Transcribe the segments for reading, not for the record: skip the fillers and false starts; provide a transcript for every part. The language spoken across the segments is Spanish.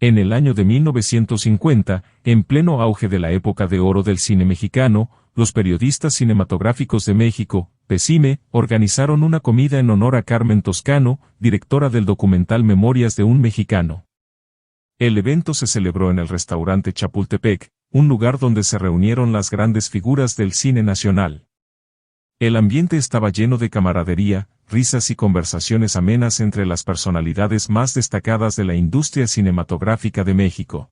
En el año de 1950, en pleno auge de la época de oro del cine mexicano, los periodistas cinematográficos de México, PECIME, organizaron una comida en honor a Carmen Toscano, directora del documental Memorias de un Mexicano. El evento se celebró en el restaurante Chapultepec, un lugar donde se reunieron las grandes figuras del cine nacional. El ambiente estaba lleno de camaradería, risas y conversaciones amenas entre las personalidades más destacadas de la industria cinematográfica de México.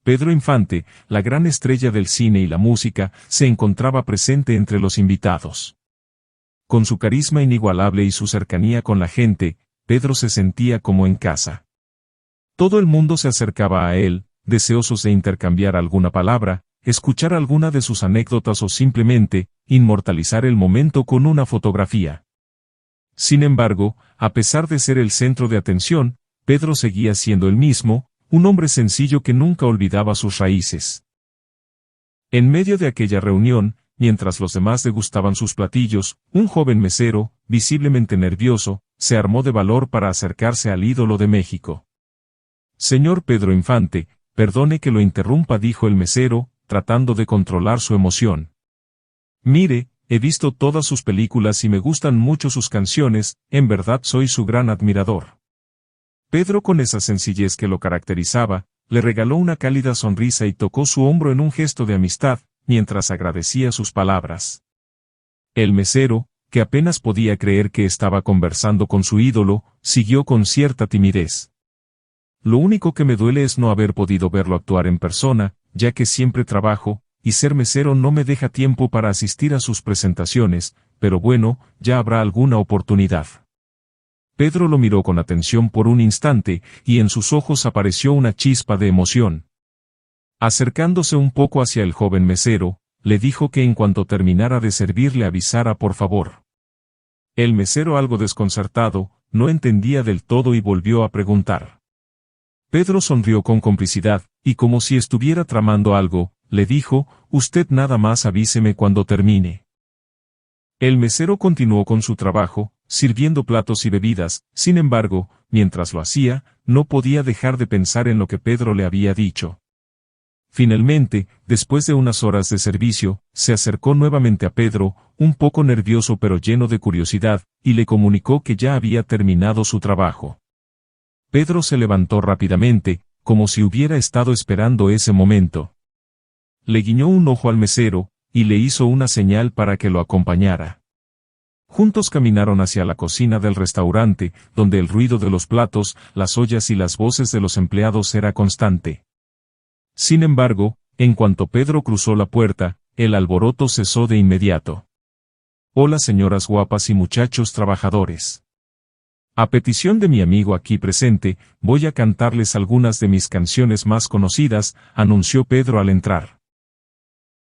Pedro Infante, la gran estrella del cine y la música, se encontraba presente entre los invitados. Con su carisma inigualable y su cercanía con la gente, Pedro se sentía como en casa. Todo el mundo se acercaba a él, deseosos de intercambiar alguna palabra, escuchar alguna de sus anécdotas o simplemente, inmortalizar el momento con una fotografía. Sin embargo, a pesar de ser el centro de atención, Pedro seguía siendo el mismo, un hombre sencillo que nunca olvidaba sus raíces. En medio de aquella reunión, mientras los demás degustaban sus platillos, un joven mesero, visiblemente nervioso, se armó de valor para acercarse al ídolo de México. «Señor Pedro Infante, perdone que lo interrumpa», dijo el mesero, tratando de controlar su emoción. «Mire, he visto todas sus películas y me gustan mucho sus canciones, en verdad soy su gran admirador». Pedro, con esa sencillez que lo caracterizaba, le regaló una cálida sonrisa y tocó su hombro en un gesto de amistad, mientras agradecía sus palabras. El mesero, que apenas podía creer que estaba conversando con su ídolo, siguió con cierta timidez. «Lo único que me duele es no haber podido verlo actuar en persona, ya que siempre trabajo, y ser mesero no me deja tiempo para asistir a sus presentaciones, pero bueno, ya habrá alguna oportunidad». Pedro lo miró con atención por un instante, y en sus ojos apareció una chispa de emoción. Acercándose un poco hacia el joven mesero, le dijo que en cuanto terminara de servir le avisara por favor. El mesero, algo desconcertado, no entendía del todo y volvió a preguntar. Pedro sonrió con complicidad, y como si estuviera tramando algo, le dijo: «Usted nada más avíseme cuando termine». El mesero continuó con su trabajo, sirviendo platos y bebidas. Sin embargo, mientras lo hacía, no podía dejar de pensar en lo que Pedro le había dicho. Finalmente, después de unas horas de servicio, se acercó nuevamente a Pedro, un poco nervioso pero lleno de curiosidad, y le comunicó que ya había terminado su trabajo. Pedro se levantó rápidamente, como si hubiera estado esperando ese momento. Le guiñó un ojo al mesero, y le hizo una señal para que lo acompañara. Juntos caminaron hacia la cocina del restaurante, donde el ruido de los platos, las ollas y las voces de los empleados era constante. Sin embargo, en cuanto Pedro cruzó la puerta, el alboroto cesó de inmediato. «Hola señoras guapas y muchachos trabajadores. A petición de mi amigo aquí presente, voy a cantarles algunas de mis canciones más conocidas», anunció Pedro al entrar.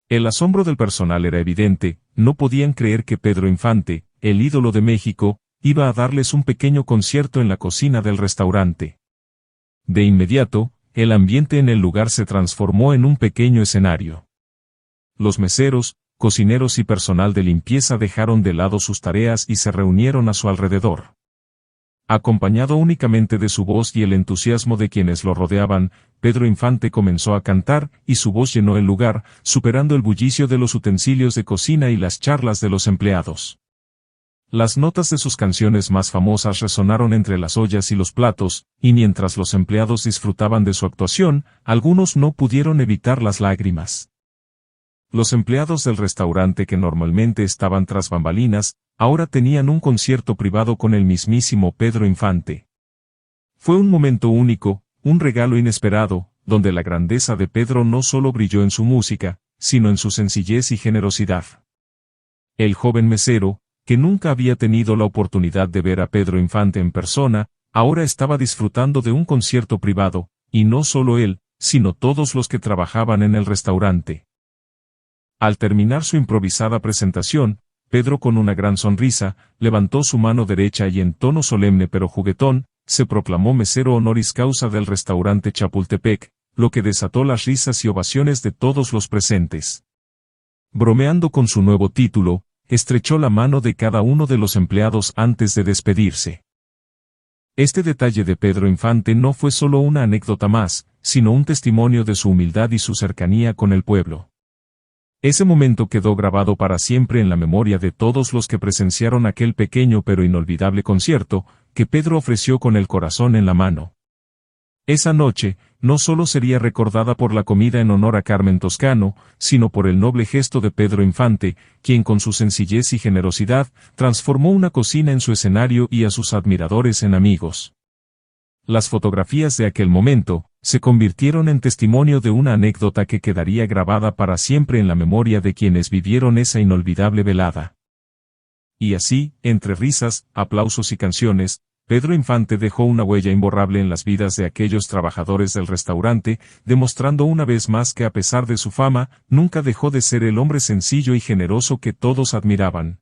El asombro del personal era evidente, no podían creer que Pedro Infante, el ídolo de México, iba a darles un pequeño concierto en la cocina del restaurante. De inmediato, el ambiente en el lugar se transformó en un pequeño escenario. Los meseros, cocineros y personal de limpieza dejaron de lado sus tareas y se reunieron a su alrededor. Acompañado únicamente de su voz y el entusiasmo de quienes lo rodeaban, Pedro Infante comenzó a cantar, y su voz llenó el lugar, superando el bullicio de los utensilios de cocina y las charlas de los empleados. Las notas de sus canciones más famosas resonaron entre las ollas y los platos, y mientras los empleados disfrutaban de su actuación, algunos no pudieron evitar las lágrimas. Los empleados del restaurante, que normalmente estaban tras bambalinas, ahora tenían un concierto privado con el mismísimo Pedro Infante. Fue un momento único, un regalo inesperado, donde la grandeza de Pedro no solo brilló en su música, sino en su sencillez y generosidad. El joven mesero, que nunca había tenido la oportunidad de ver a Pedro Infante en persona, ahora estaba disfrutando de un concierto privado, y no solo él, sino todos los que trabajaban en el restaurante. Al terminar su improvisada presentación, Pedro, con una gran sonrisa, levantó su mano derecha y en tono solemne pero juguetón, se proclamó mesero honoris causa del restaurante Chapultepec, lo que desató las risas y ovaciones de todos los presentes. Bromeando con su nuevo título, estrechó la mano de cada uno de los empleados antes de despedirse. Este detalle de Pedro Infante no fue solo una anécdota más, sino un testimonio de su humildad y su cercanía con el pueblo. Ese momento quedó grabado para siempre en la memoria de todos los que presenciaron aquel pequeño pero inolvidable concierto, que Pedro ofreció con el corazón en la mano. Esa noche, no solo sería recordada por la comida en honor a Carmen Toscano, sino por el noble gesto de Pedro Infante, quien con su sencillez y generosidad, transformó una cocina en su escenario y a sus admiradores en amigos. Las fotografías de aquel momento, se convirtieron en testimonio de una anécdota que quedaría grabada para siempre en la memoria de quienes vivieron esa inolvidable velada. Y así, entre risas, aplausos y canciones, Pedro Infante dejó una huella imborrable en las vidas de aquellos trabajadores del restaurante, demostrando una vez más que a pesar de su fama, nunca dejó de ser el hombre sencillo y generoso que todos admiraban.